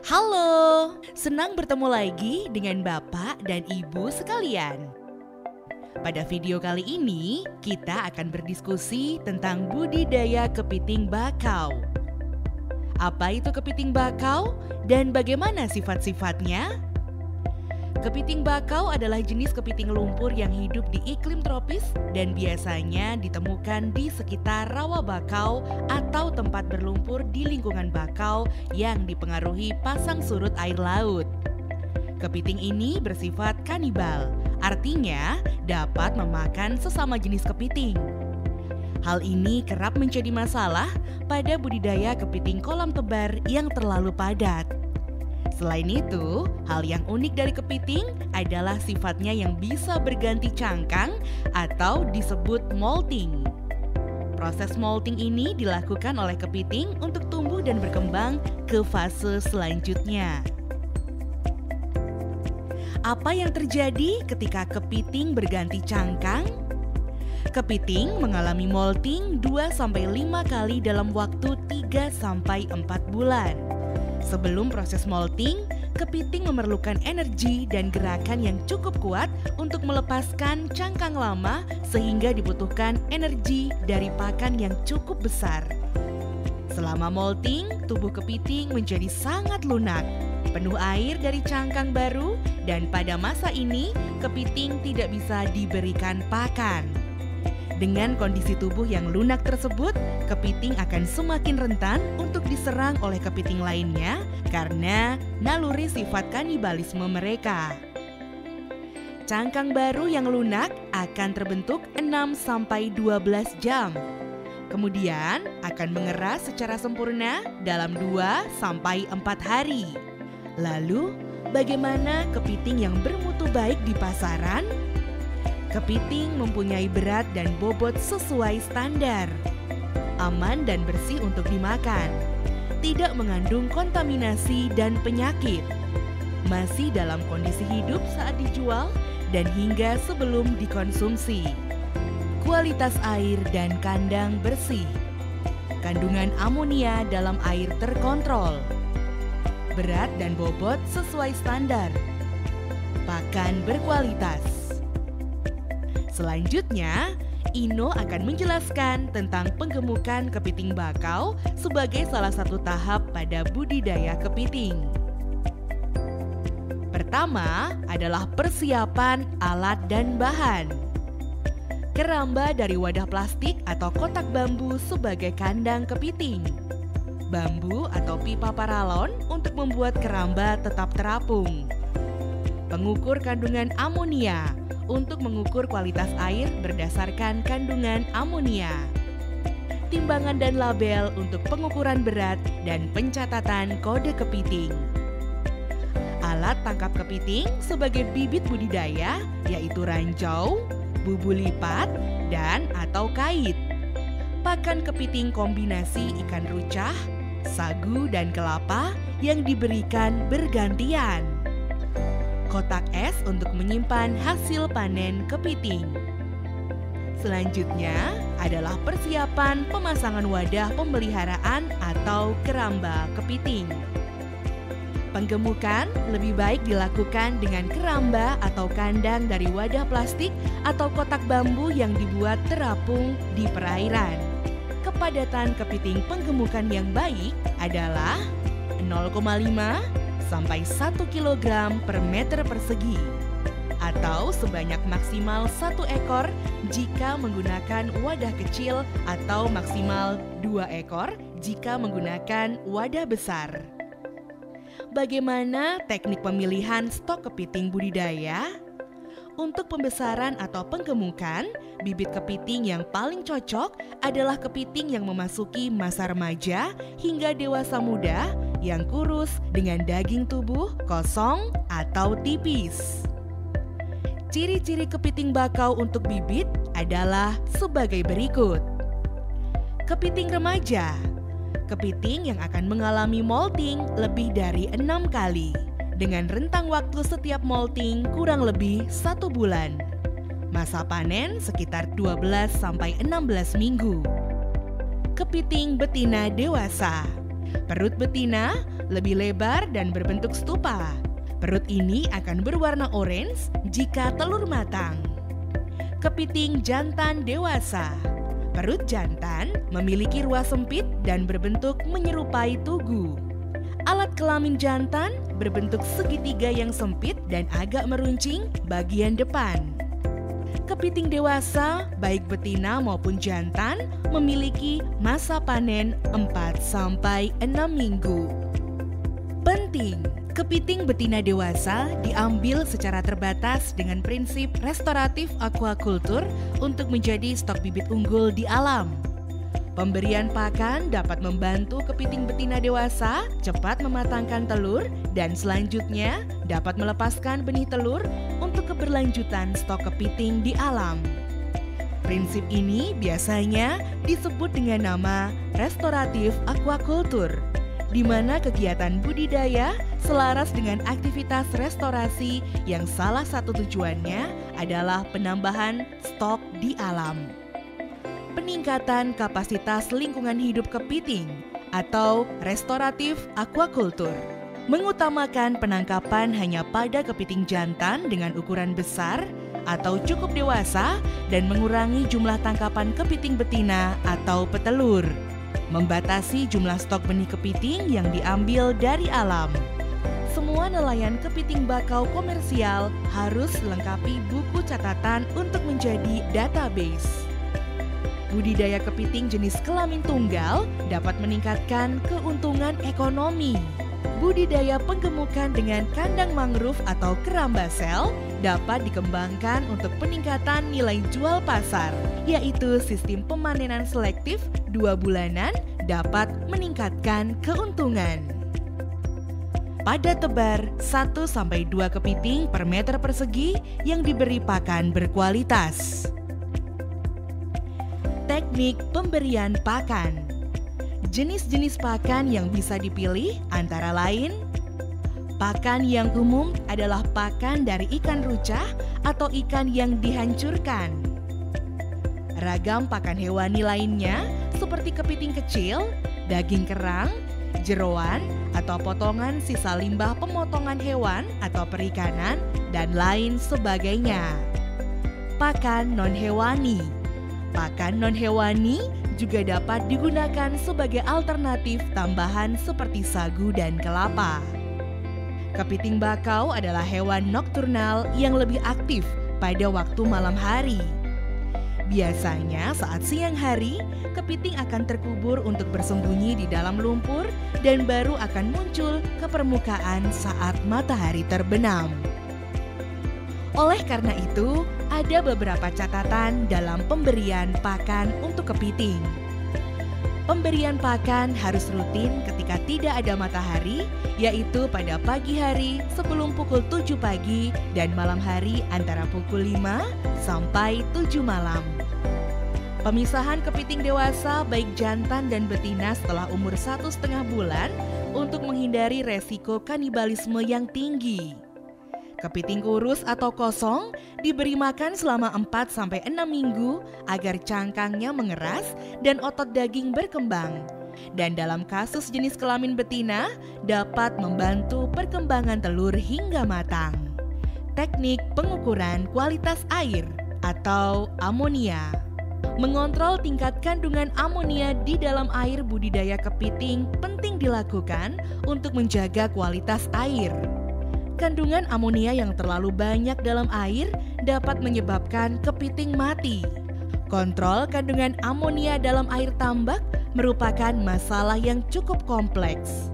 Halo, senang bertemu lagi dengan Bapak dan Ibu sekalian. Pada video kali ini, kita akan berdiskusi tentang budidaya kepiting bakau. Apa itu kepiting bakau dan bagaimana sifat-sifatnya? Kepiting bakau adalah jenis kepiting lumpur yang hidup di iklim tropis dan biasanya ditemukan di sekitar rawa bakau atau tempat berlumpur di lingkungan bakau yang dipengaruhi pasang surut air laut. Kepiting ini bersifat kanibal, artinya dapat memakan sesama jenis kepiting. Hal ini kerap menjadi masalah pada budidaya kepiting kolam tebar yang terlalu padat. Selain itu, hal yang unik dari kepiting adalah sifatnya yang bisa berganti cangkang atau disebut molting. Proses molting ini dilakukan oleh kepiting untuk tumbuh dan berkembang ke fase selanjutnya. Apa yang terjadi ketika kepiting berganti cangkang? Kepiting mengalami molting 2-5 kali dalam waktu 3-4 bulan. Sebelum proses molting, kepiting memerlukan energi dan gerakan yang cukup kuat untuk melepaskan cangkang lama sehingga dibutuhkan energi dari pakan yang cukup besar. Selama molting, tubuh kepiting menjadi sangat lunak, penuh air dari cangkang baru, dan pada masa ini kepiting tidak bisa diberikan pakan. Dengan kondisi tubuh yang lunak tersebut, kepiting akan semakin rentan untuk diserang oleh kepiting lainnya karena naluri sifat kanibalisme mereka. Cangkang baru yang lunak akan terbentuk 6-12 jam. Kemudian akan mengeras secara sempurna dalam 2-4 hari. Lalu, bagaimana kepiting yang bermutu baik di pasaran? Kepiting mempunyai berat dan bobot sesuai standar, aman dan bersih untuk dimakan, tidak mengandung kontaminasi dan penyakit, masih dalam kondisi hidup saat dijual dan hingga sebelum dikonsumsi. Kualitas air dan kandang bersih, kandungan amonia dalam air terkontrol, berat dan bobot sesuai standar, pakan berkualitas. Selanjutnya, Ino akan menjelaskan tentang penggemukan kepiting bakau sebagai salah satu tahap pada budidaya kepiting. Pertama adalah persiapan alat dan bahan. Keramba dari wadah plastik atau kotak bambu sebagai kandang kepiting. Bambu atau pipa paralon untuk membuat keramba tetap terapung. Pengukur kandungan amonia untuk mengukur kualitas air berdasarkan kandungan amonia. Timbangan dan label untuk pengukuran berat dan pencatatan kode kepiting. Alat tangkap kepiting sebagai bibit budidaya yaitu ranjau, bubu lipat, dan atau kait. Pakan kepiting kombinasi ikan rucah, sagu, dan kelapa yang diberikan bergantian. Kotak es untuk menyimpan hasil panen kepiting. Selanjutnya adalah persiapan pemasangan wadah pemeliharaan atau keramba kepiting. Penggemukan lebih baik dilakukan dengan keramba atau kandang dari wadah plastik atau kotak bambu yang dibuat terapung di perairan. Kepadatan kepiting penggemukan yang baik adalah 0,5 sampai 1 kg per meter persegi atau sebanyak maksimal 1 ekor jika menggunakan wadah kecil atau maksimal 2 ekor jika menggunakan wadah besar. Bagaimana teknik pemilihan stok kepiting budidaya? Untuk pembesaran atau penggemukan, bibit kepiting yang paling cocok adalah kepiting yang memasuki masa remaja hingga dewasa muda yang kurus dengan daging tubuh kosong atau tipis. Ciri-ciri kepiting bakau untuk bibit adalah sebagai berikut. Kepiting remaja, kepiting yang akan mengalami molting lebih dari 6 kali. Dengan rentang waktu setiap molting kurang lebih 1 bulan. Masa panen sekitar 12-16 minggu. Kepiting betina dewasa. Perut betina lebih lebar dan berbentuk stupa. Perut ini akan berwarna orange jika telur matang. Kepiting jantan dewasa. Perut jantan memiliki ruas sempit dan berbentuk menyerupai tugu. Alat kelamin jantan berbentuk segitiga yang sempit dan agak meruncing bagian depan. Kepiting dewasa, baik betina maupun jantan, memiliki masa panen 4-6 minggu. Penting, kepiting betina dewasa diambil secara terbatas dengan prinsip restoratif aquaculture untuk menjadi stok bibit unggul di alam. Pemberian pakan dapat membantu kepiting betina dewasa cepat mematangkan telur dan selanjutnya dapat melepaskan benih telur untuk keberlanjutan stok kepiting di alam. Prinsip ini biasanya disebut dengan nama restoratif aquaculture, di mana kegiatan budidaya selaras dengan aktivitas restorasi yang salah satu tujuannya adalah penambahan stok di alam. Peningkatan kapasitas lingkungan hidup kepiting atau restoratif aquaculture mengutamakan penangkapan hanya pada kepiting jantan dengan ukuran besar atau cukup dewasa dan mengurangi jumlah tangkapan kepiting betina atau petelur. Membatasi jumlah stok benih kepiting yang diambil dari alam. Semua nelayan kepiting bakau komersial harus lengkapi buku catatan untuk menjadi database. Budidaya kepiting jenis kelamin tunggal dapat meningkatkan keuntungan ekonomi. Budidaya penggemukan dengan kandang mangrove atau keramba sel dapat dikembangkan untuk peningkatan nilai jual pasar, yaitu sistem pemanenan selektif 2 bulanan dapat meningkatkan keuntungan. Pada tebar 1-2 kepiting per meter persegi yang diberi pakan berkualitas. Teknik pemberian pakan. Jenis-jenis pakan yang bisa dipilih antara lain: pakan yang umum adalah pakan dari ikan rucah atau ikan yang dihancurkan. Ragam pakan hewani lainnya seperti kepiting kecil, daging kerang, jeroan, atau potongan sisa limbah pemotongan hewan atau perikanan, dan lain sebagainya. Pakan non-hewani. Pakan non-hewani juga dapat digunakan sebagai alternatif tambahan seperti sagu dan kelapa. Kepiting bakau adalah hewan nokturnal yang lebih aktif pada waktu malam hari. Biasanya saat siang hari, kepiting akan terkubur untuk bersembunyi di dalam lumpur dan baru akan muncul ke permukaan saat matahari terbenam. Oleh karena itu, ada beberapa catatan dalam pemberian pakan untuk kepiting. Pemberian pakan harus rutin ketika tidak ada matahari, yaitu pada pagi hari sebelum pukul 7 pagi dan malam hari antara pukul 5 sampai 7 malam. Pemisahan kepiting dewasa baik jantan dan betina setelah umur 1,5 bulan untuk menghindari resiko kanibalisme yang tinggi. Kepiting kurus atau kosong diberi makan selama 4-6 minggu agar cangkangnya mengeras dan otot daging berkembang. Dan dalam kasus jenis kelamin betina dapat membantu perkembangan telur hingga matang. Teknik pengukuran kualitas air atau amonia. Mengontrol tingkat kandungan amonia di dalam air budidaya kepiting penting dilakukan untuk menjaga kualitas air. Kandungan amonia yang terlalu banyak dalam air dapat menyebabkan kepiting mati. Kontrol kandungan amonia dalam air tambak merupakan masalah yang cukup kompleks.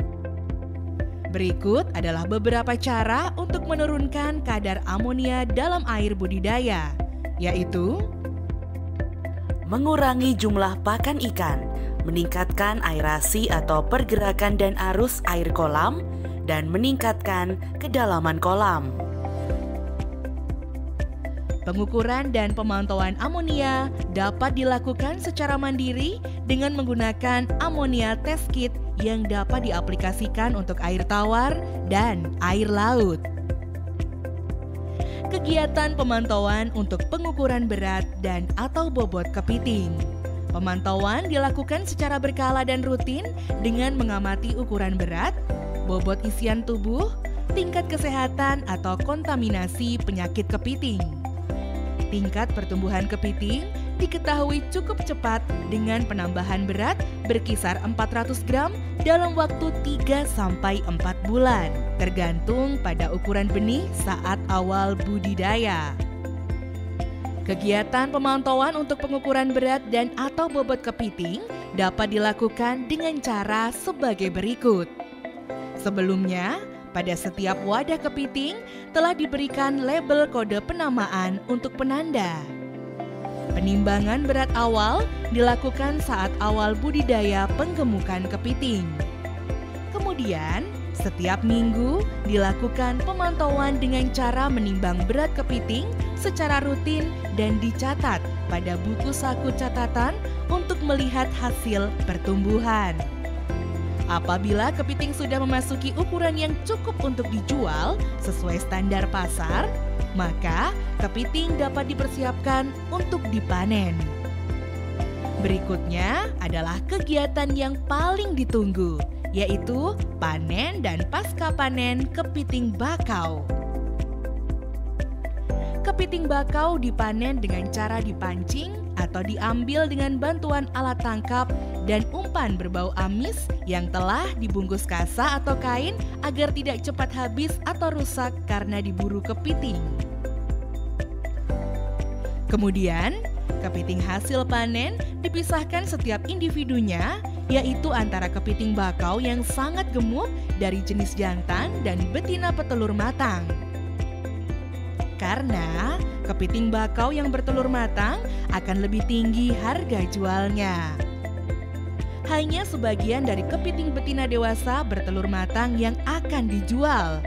Berikut adalah beberapa cara untuk menurunkan kadar amonia dalam air budidaya, yaitu mengurangi jumlah pakan ikan, meningkatkan aerasi atau pergerakan dan arus air kolam, dan meningkatkan kedalaman kolam. Pengukuran dan pemantauan amonia dapat dilakukan secara mandiri dengan menggunakan amonia test kit yang dapat diaplikasikan untuk air tawar dan air laut. Kegiatan pemantauan untuk pengukuran berat dan atau bobot kepiting. Pemantauan dilakukan secara berkala dan rutin dengan mengamati ukuran berat, bobot isian tubuh, tingkat kesehatan atau kontaminasi penyakit kepiting. Tingkat pertumbuhan kepiting diketahui cukup cepat dengan penambahan berat berkisar 400 gram dalam waktu 3-4 bulan, tergantung pada ukuran benih saat awal budidaya. Kegiatan pemantauan untuk pengukuran berat dan atau bobot kepiting dapat dilakukan dengan cara sebagai berikut. Sebelumnya, pada setiap wadah kepiting telah diberikan label kode penamaan untuk penanda. Penimbangan berat awal dilakukan saat awal budidaya penggemukan kepiting. Kemudian, setiap minggu dilakukan pemantauan dengan cara menimbang berat kepiting secara rutin dan dicatat pada buku saku catatan untuk melihat hasil pertumbuhan. Apabila kepiting sudah memasuki ukuran yang cukup untuk dijual sesuai standar pasar, maka kepiting dapat dipersiapkan untuk dipanen. Berikutnya adalah kegiatan yang paling ditunggu, yaitu panen dan pasca panen kepiting bakau. Kepiting bakau dipanen dengan cara dipancing atau diambil dengan bantuan alat tangkap dan umpan berbau amis yang telah dibungkus kasa atau kain agar tidak cepat habis atau rusak karena diburu kepiting. Kemudian, kepiting hasil panen dipisahkan setiap individunya, yaitu antara kepiting bakau yang sangat gemuk dari jenis jantan dan betina petelur matang. Karena kepiting bakau yang bertelur matang akan lebih tinggi harga jualnya. Hanya sebagian dari kepiting betina dewasa bertelur matang yang akan dijual,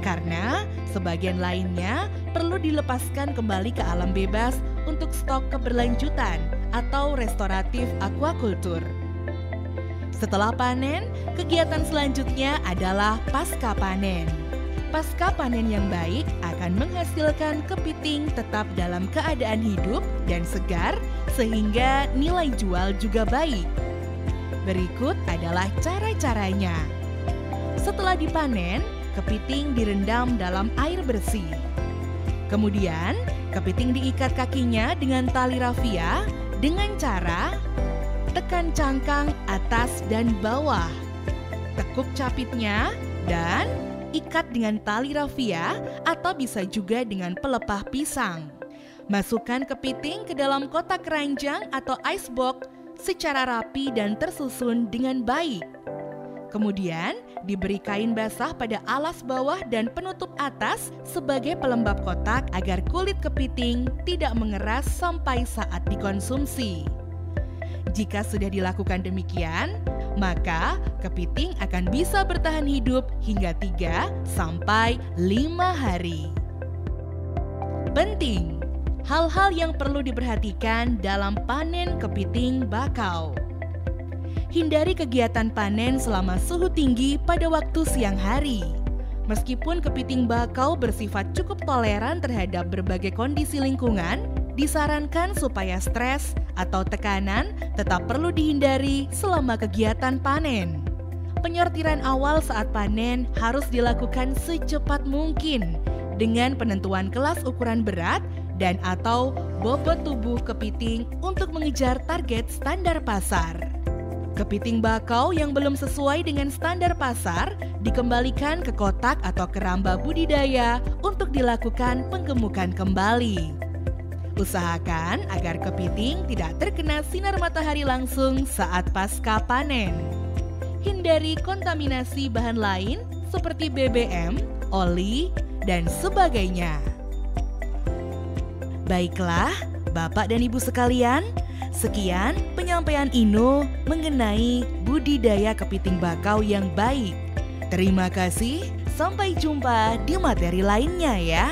karena sebagian lainnya perlu dilepaskan kembali ke alam bebas untuk stok keberlanjutan atau restoratif aquaculture. Setelah panen, kegiatan selanjutnya adalah pasca panen. Pasca panen yang baik akan menghasilkan kepiting tetap dalam keadaan hidup dan segar sehingga nilai jual juga baik. Berikut adalah cara-caranya. Setelah dipanen, kepiting direndam dalam air bersih. Kemudian, kepiting diikat kakinya dengan tali rafia dengan cara tekan cangkang atas dan bawah, tekuk capitnya, dan ikat dengan tali rafia atau bisa juga dengan pelepah pisang. Masukkan kepiting ke dalam kotak keranjang atau icebox secara rapi dan tersusun dengan baik. Kemudian diberi kain basah pada alas bawah dan penutup atas sebagai pelembab kotak agar kulit kepiting tidak mengeras sampai saat dikonsumsi. Jika sudah dilakukan demikian, maka kepiting akan bisa bertahan hidup hingga 3-5 hari. Penting, hal-hal yang perlu diperhatikan dalam panen kepiting bakau. Hindari kegiatan panen selama suhu tinggi pada waktu siang hari. Meskipun kepiting bakau bersifat cukup toleran terhadap berbagai kondisi lingkungan, disarankan supaya stres atau tekanan tetap perlu dihindari selama kegiatan panen. Penyortiran awal saat panen harus dilakukan secepat mungkin dengan penentuan kelas ukuran berat dan atau bobot tubuh kepiting untuk mengejar target standar pasar. Kepiting bakau yang belum sesuai dengan standar pasar dikembalikan ke kotak atau keramba budidaya untuk dilakukan penggemukan kembali. Usahakan agar kepiting tidak terkena sinar matahari langsung saat pasca panen. Hindari kontaminasi bahan lain seperti BBM, oli, dan sebagainya. Baiklah, Bapak dan Ibu sekalian, sekian penyampaian Ino mengenai budidaya kepiting bakau yang baik. Terima kasih, sampai jumpa di materi lainnya ya.